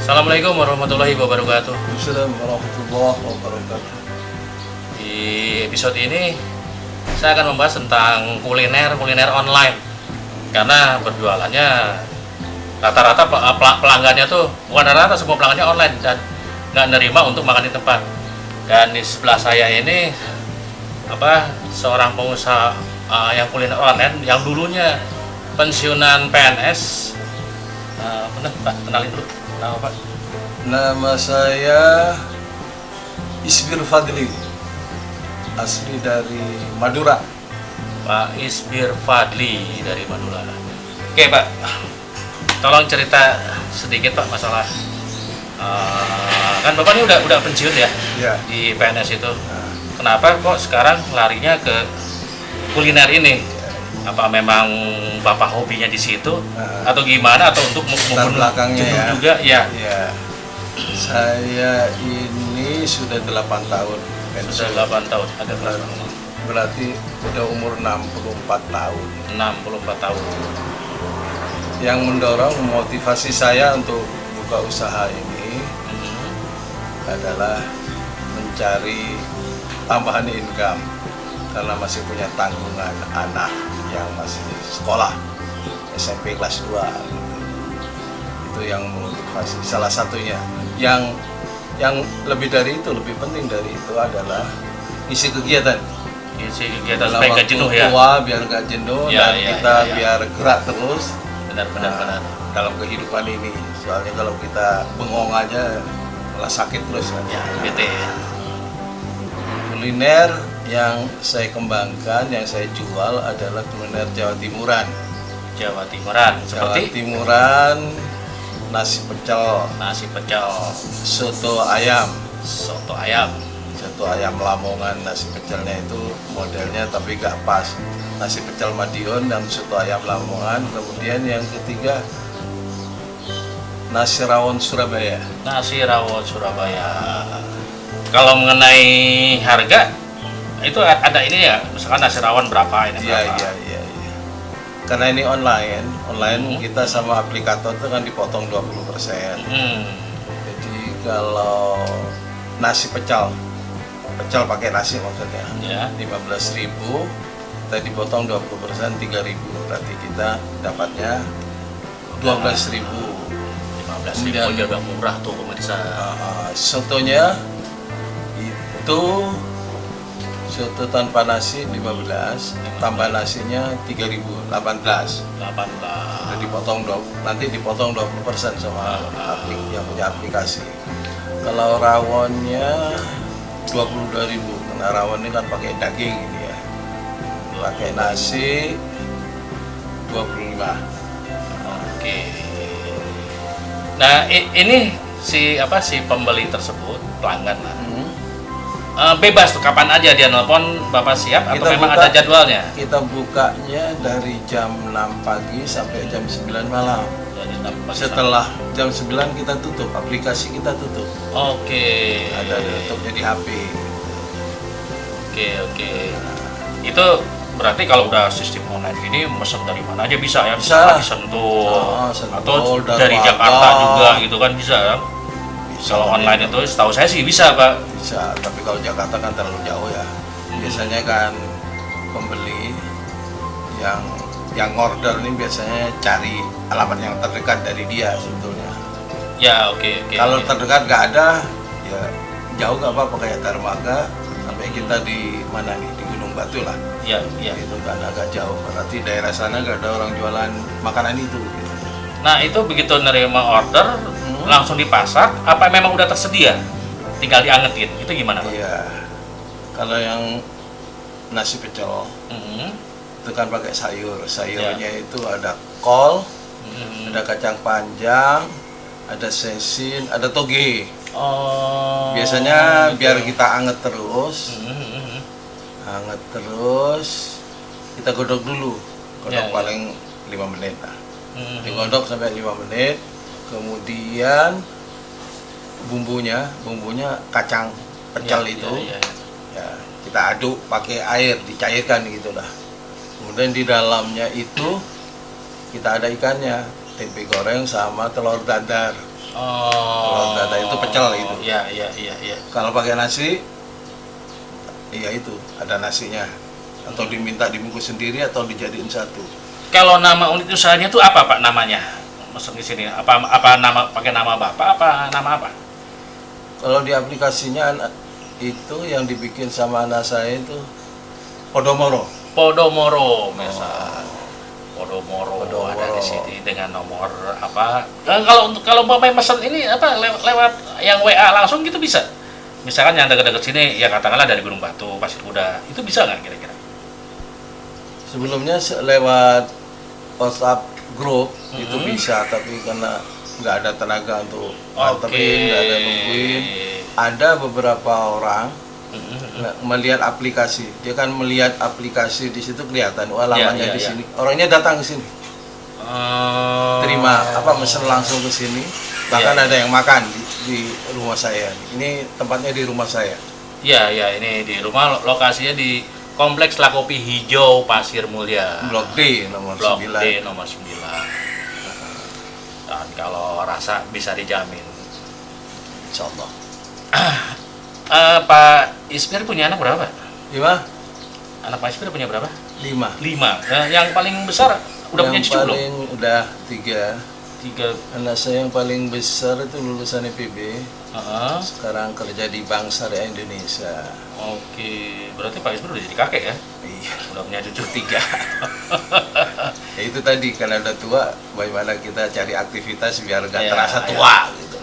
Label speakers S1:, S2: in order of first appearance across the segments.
S1: Assalamualaikum warahmatullahi wabarakatuh.
S2: Assalamualaikum warahmatullahi wabarakatuh.
S1: Di episode ini saya akan membahas tentang kuliner online. Karena berjualannya rata-rata pelanggannya tuh bukan rata-rata, semua pelanggannya online dan nggak nerima untuk makan di tempat. Dan di sebelah saya ini seorang pengusaha yang kuliner online yang dulunya pensiunan PNS. Benar Pak, kenalin dulu. Nama Pak?
S2: Nama saya Isbir Fadli, asli dari Madura.
S1: Pak Isbir Fadli dari Madura. Oke Pak, tolong cerita sedikit Pak masalah kan Bapak ini udah pensiun ya,
S2: Ya.
S1: di PNS itu. Kenapa kok sekarang larinya ke kuliner ini? Apa memang Bapak hobinya di situ atau gimana, atau untuk
S2: Latar belakangnya ya.
S1: juga ya?
S2: Ya. Saya ini sudah 8 tahun
S1: Sudah
S2: pensiun.
S1: 8 tahun, agak
S2: Berarti udah umur 64 tahun.
S1: 64 tahun.
S2: Yang mendorong motivasi saya untuk buka usaha ini adalah mencari tambahan income karena masih punya tanggungan anak yang masih sekolah SMP kelas 2 gitu. Itu yang memotivasi salah satunya. Yang lebih dari itu, lebih penting dari itu adalah isi kegiatan.
S1: Isi kegiatan
S2: Dalam
S1: supaya nggak
S2: waktu
S1: jenuh ya.
S2: tua biar nggak jenuh
S1: Ya,
S2: dan
S1: ya,
S2: kita
S1: ya.
S2: biar gerak terus
S1: Benar.
S2: dalam kehidupan ini. Soalnya kalau kita bengong aja malah sakit terus kan.
S1: Ya, bete.
S2: Kuliner yang saya kembangkan, yang saya jual adalah kuliner Jawa Timuran.
S1: Jawa Timuran
S2: Jawa
S1: seperti
S2: Timuran, nasi pecel,
S1: nasi pecel,
S2: soto ayam.
S1: soto ayam.
S2: Soto ayam Lamongan, nasi pecelnya itu modelnya tapi gak pas. Nasi pecel Madiun dan soto ayam Lamongan. Kemudian yang ketiga, nasi rawon Surabaya.
S1: Nasi rawon Surabaya. Kalau mengenai harga itu ada ini ya, misalkan nasi rawon berapa ini berapa?
S2: Iya. Karena ini online kita sama aplikator itu kan dipotong 20%. Jadi kalau nasi pecel pakai nasi maksudnya,
S1: Ya.
S2: 15.000, kita dipotong 20%, 3.000, berarti kita dapatnya 12.000.
S1: 15.000 aja udah murah tuh pemirsa.
S2: Sotonya itu soto tanpa nasi 15, tambah nasinya 3.000, 18.
S1: 18.
S2: Udah dipotong nanti dipotong 20% sama yang punya aplikasi. Kalau rawonnya 22.000, karena rawon ini kan pakai daging ini ya. Pakai nasi 25.
S1: Oke. Nah, ini si pembeli tersebut, pelanggan lah. Bebas tuh kapan aja dia nelpon Bapak siap atau
S2: Kita
S1: memang
S2: buka-
S1: ada jadwalnya?
S2: Kita bukanya dari jam 6 pagi sampai jam 9 malam.
S1: Jadi
S2: Setelah jam 9 kita tutup, aplikasi kita tutup.
S1: Oke.
S2: Ada tutupnya di HP.
S1: Oke. Itu berarti kalau udah sistem online ini mesen dari mana aja bisa ya?
S2: Bisa.
S1: Di Sentul,
S2: Sentul,
S1: atau dari
S2: Darmaga.
S1: Jakarta juga gitu kan bisa kan?
S2: Bisa.
S1: Kalau online itu setahu saya sih bisa Pak.
S2: Bisa, tapi kalau Jakarta kan terlalu jauh ya. Biasanya kan pembeli yang order ini biasanya cari alamat yang terdekat dari dia sebetulnya.
S1: Ya oke.
S2: Kalau terdekat nggak ada, ya jauh nggak apa-apa, kayak Darmaga sampai kita di mana nih, di Gunung Batu lah.
S1: ya.
S2: Itu kan agak jauh, berarti daerah sana nggak ada orang jualan makanan itu. Gitu.
S1: Nah itu begitu nerima order langsung dipasak, apa memang udah tersedia? Tinggal diangetin, itu gimana Pak?
S2: Iya, kalau yang nasi pecel itu kan pakai sayurnya itu ada kol, ada kacang panjang, ada sesin, ada toge.
S1: Oh.
S2: Biasanya
S1: gitu.
S2: biar kita anget terus, kita godok dulu,
S1: Ya.
S2: paling 5 menit lah. Digodok sampai 5 menit, kemudian bumbunya kacang pecel itu ya kita aduk pakai air, dicairkan gitulah. Kemudian di dalamnya itu kita ada ikannya, tempe goreng sama telur dadar.
S1: Oh.
S2: dada itu pecel itu.
S1: Iya.
S2: Kalau pakai nasi, iya itu ada nasinya. Atau diminta dibungkus sendiri atau dijadiin satu.
S1: Kalau nama unit usahanya itu apa Pak namanya? Mesen di sini. Apa nama pakai nama Bapak apa nama apa?
S2: Kalau di aplikasinya itu yang dibikin sama anak saya itu Podomoro.
S1: Podomoro misal. Podomoro ada di sini dengan nomor apa? Kalau mau pesan ini apa lewat yang WA langsung gitu bisa? Misalkan yang dekat-dekat sini ya katakanlah dari Gunung Batu, Pasir Kuda, itu bisa nggak kira-kira?
S2: Sebelumnya lewat WhatsApp grup itu bisa, tapi karena nggak ada tenaga untuk nganterin, nggak ada nungguin. Ada beberapa orang melihat aplikasi, dia kan melihat aplikasi di situ kelihatan, wah alamatnya di sini, orangnya datang ke sini, terima mesen langsung ke sini, bahkan ada yang makan di rumah saya. Ini tempatnya di rumah saya.
S1: Iya, ini di rumah, lokasinya di Kompleks La Kopi Hijau Pasir Mulia.
S2: Blok D nomor 9.
S1: D nomor 9. Dan kalau rasa bisa dijamin.
S2: Insyaallah.
S1: Pak Ismir punya anak berapa?
S2: 5.
S1: Anak Pak Ismir punya berapa?
S2: 5.
S1: 5. Nah, yang paling besar udah punya cucu belum?
S2: Yang paling udah 3.
S1: 3.
S2: Anak saya yang paling besar itu lulusan IPB. Sekarang kerja di Bank Syariah Indonesia.
S1: Oke, berarti Pak Ismir udah jadi kakek ya?
S2: Iya.
S1: Udah punya cucu 3.
S2: Ya itu tadi, karena udah tua, bagaimana kita cari aktivitas biar gak terasa tua gitu.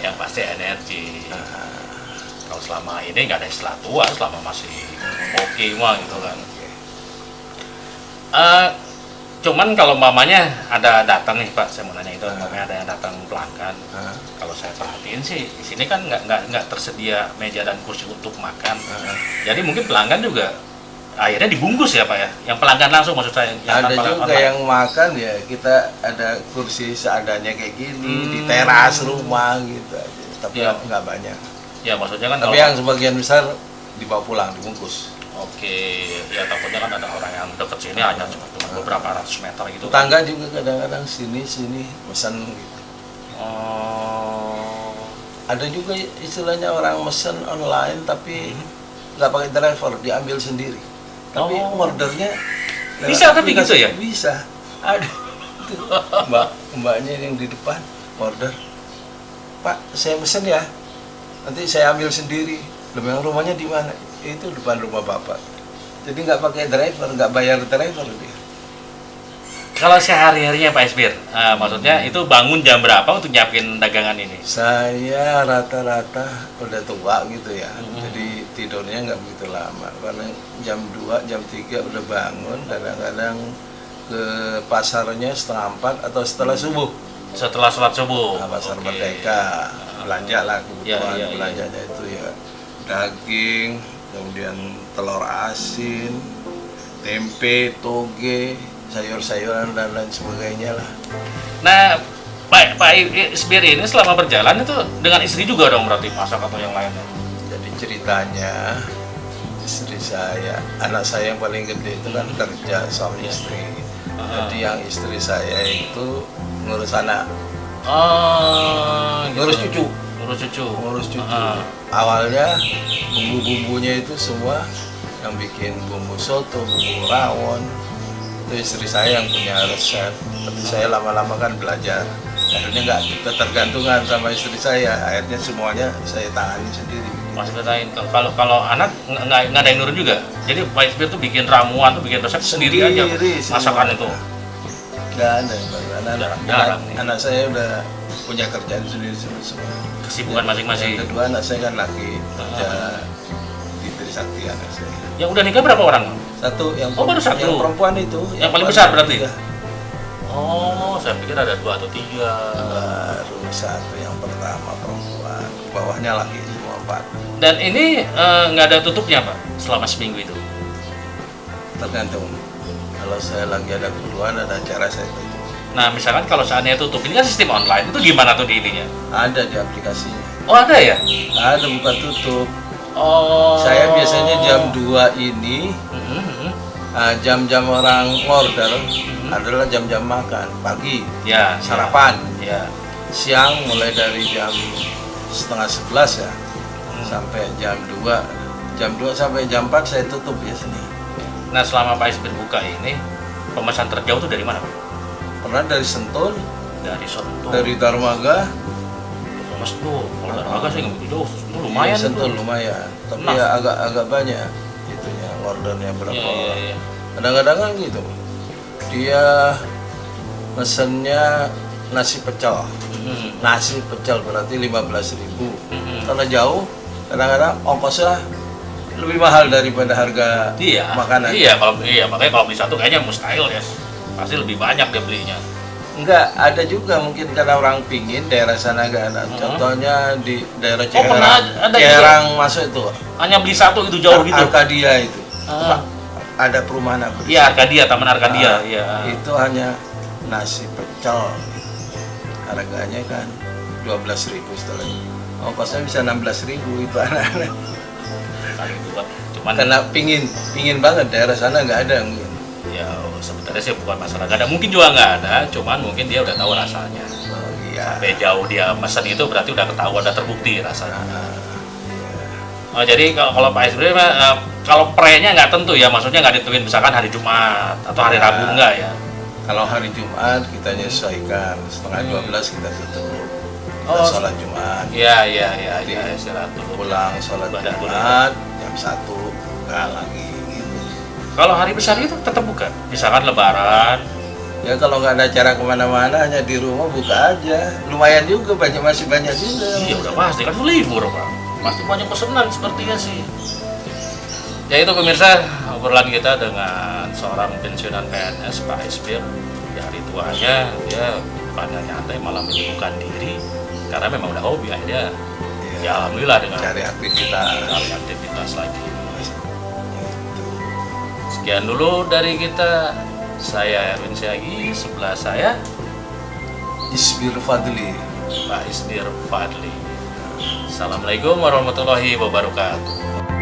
S1: Yang pasti energi. Kalau selama ini nggak ada istilah tua, selama masih oke mah gitu kan. Cuman kalau mamanya ada datang nih Pak, saya mau nanya itu, mamanya ada yang datang pelanggan. Kalau saya perhatiin sih, di sini kan nggak tersedia meja dan kursi untuk makan. Jadi mungkin pelanggan juga akhirnya dibungkus ya Pak ya, yang pelanggan langsung maksud saya.
S2: Ada juga online. Yang makan ya kita ada kursi seadanya kayak gini di teras rumah gitu aja, tapi nggak banyak.
S1: Ya maksudnya kan.
S2: Tapi yang sebagian besar dibawa pulang dibungkus.
S1: Oke, ya takutnya kan ada orang yang deket sini hanya cuma beberapa ratus meter gitu.
S2: Tetangga juga kadang-kadang sini mesen gitu. Ada juga istilahnya orang mesen online tapi nggak pakai driver, diambil sendiri. Tapi ordernya
S1: bisa tapi gitu ya?
S2: Bisa. Ada itu mbaknya yang di depan order, Pak saya mesen ya, nanti saya ambil sendiri. Memang rumahnya di mana? Itu depan rumah bapak. Jadi nggak pakai driver, nggak bayar driver dia.
S1: Kalau sehari-harinya Pak Ismir, maksudnya itu bangun jam berapa untuk nyiapin dagangan ini?
S2: Saya rata-rata udah tua gitu ya, jadi tidurnya nggak begitu lama. Karena jam 2, jam 3 udah bangun, kadang-kadang ke pasarnya 3:30 atau setelah subuh.
S1: Setelah sholat subuh?
S2: Pasar Merdeka, belanja lah kebutuhan belanjanya itu ya. Daging, kemudian telur asin, tempe, toge, sayur-sayuran dan lain sebagainya lah.
S1: Nah, Pak Ismir ini selama berjalan itu dengan istri juga dong berarti masak atau yang lainnya?
S2: Jadi ceritanya istri saya, anak saya yang paling gede itu kan kerja suami istri. Jadi yang istri saya itu ngurus anak, ngurus cucu. Ngurus cucu. Awalnya bumbu-bumbunya itu semua yang bikin bumbu soto, bumbu rawon itu istri saya yang punya resep. Tapi saya lama-lama kan belajar. Akhirnya nggak ketergantungan sama istri saya. Akhirnya semuanya saya tangani sendiri.
S1: Masih bertain. Kalau anak nggak ada yang nurut juga. Jadi Pak Ismir tuh bikin ramuan tuh bikin resep sendiri aja masakan itu.
S2: Nggak ada. Anak saya udah punya kerjaan sendiri semua.
S1: Kesibukan masing-masing.
S2: Yang kedua anak saya kan laki kerja di Trisakti anak saya.
S1: Yang udah nikah berapa orang?
S2: Satu. Yang
S1: baru satu.
S2: Yang perempuan itu.
S1: Yang paling besar berarti?
S2: 3.
S1: Oh, saya pikir ada 2 atau 3.
S2: Baru satu yang pertama perempuan. Bawahnya laki semua 4.
S1: Dan ini nggak ada tutupnya Pak selama seminggu itu?
S2: Tergantung. Kalau saya lagi ada keperluan, ada acara saya tutup.
S1: Nah, misalkan kalau seandainya tutup, ini kan sistem online, itu gimana tuh di ininya?
S2: Ada di aplikasinya.
S1: Oh, ada ya?
S2: Ada buka tutup.
S1: Oh.
S2: Saya biasanya jam 2 ini, jam-jam orang order adalah jam-jam makan, pagi,
S1: ya,
S2: sarapan.
S1: Ya.
S2: siang mulai dari jam setengah 11 ya sampai jam 2. Jam 2 sampai jam 4 saya tutup biasanya.
S1: Nah, selama Pak Isbir buka ini, pemesan terjauh tuh dari mana, Pak?
S2: Pernah dari Sentul,
S1: Dari Sentul.
S2: dari Darmaga.
S1: Mas tuh, kalau Darmaga sih nggak begitu jauh, itu lumayan.
S2: Sentul
S1: tuh.
S2: lumayan, tapi
S1: Nah.
S2: ya agak banyak itunya, ordernya berapa
S1: Iya, iya, iya.
S2: Kadang-kadang kan gitu, dia mesennya nasi pecel. Nasi pecel berarti 15.000. Kalau jauh, kadang-kadang ongkosnya lebih mahal daripada harga
S1: Iya.
S2: makanan.
S1: Iya, makanya kalau beli satu kayaknya mustahil ya. Pasti lebih banyak dia belinya.
S2: Enggak, ada juga mungkin karena orang pingin daerah sana enggak ada. Contohnya di daerah
S1: pernah
S2: Ciherang.
S1: ada
S2: Ciherang masuk itu.
S1: Hanya beli satu itu jauh gitu.
S2: Arkadia itu.
S1: Ah.
S2: Ada perumahan apa?
S1: Iya, Arkadia, Taman Arkadia.
S2: Nah,
S1: Iya.
S2: Itu hanya nasi pecel. Harganya kan 12.000 setelah itu. Ongkosnya bisa 16.000 itu anak-anak.
S1: Kali itu, Pak. Cuman
S2: Karena pingin banget daerah sana nggak ada mungkin.
S1: ya sebenarnya sih bukan masalah nggak ada, mungkin juga nggak ada, cuman mungkin dia udah tahu rasanya.
S2: Oh iya.
S1: Sampai jauh dia pesan itu berarti udah ketahuan, udah terbukti rasanya.
S2: Nah,
S1: Oh, jadi kalau Pak Isbir kalau pre-nya nggak tentu ya, maksudnya nggak ditentuin misalkan hari Jumat atau hari
S2: Ya.
S1: Rabu nggak ya?
S2: kalau hari Jumat kita nyesuaikan setengah 12 kita tutup. Kita
S1: Oh.
S2: sholat Jumat.
S1: Iya,
S2: Jadi,
S1: istirahat dulu.
S2: Pulang sholat
S1: Ibadah dulu.
S2: Jumat jam 1 buka lagi gitu.
S1: Kalau hari besar itu tetap buka, misalkan Lebaran.
S2: Ya kalau nggak ada acara kemana-mana hanya di rumah buka aja. Lumayan juga masih banyak juga.
S1: Iya udah pasti kan libur, Pak. Pasti banyak pesanan sepertinya sih. Ya itu pemirsa, obrolan kita dengan seorang pensiunan PNS Pak Isbir. Di hari tuanya dia bukannya nyantai malah menyibukkan diri karena memang udah hobi, akhirnya ya alhamdulillah dengan
S2: Cari aktivitas.
S1: cari aktivitas lagi.
S2: Gitu.
S1: Sekian dulu dari kita. Saya Erwin Siagi, sebelah saya
S2: Isbir Fadli.
S1: Pak Isbir Fadli. Assalamualaikum warahmatullahi wabarakatuh.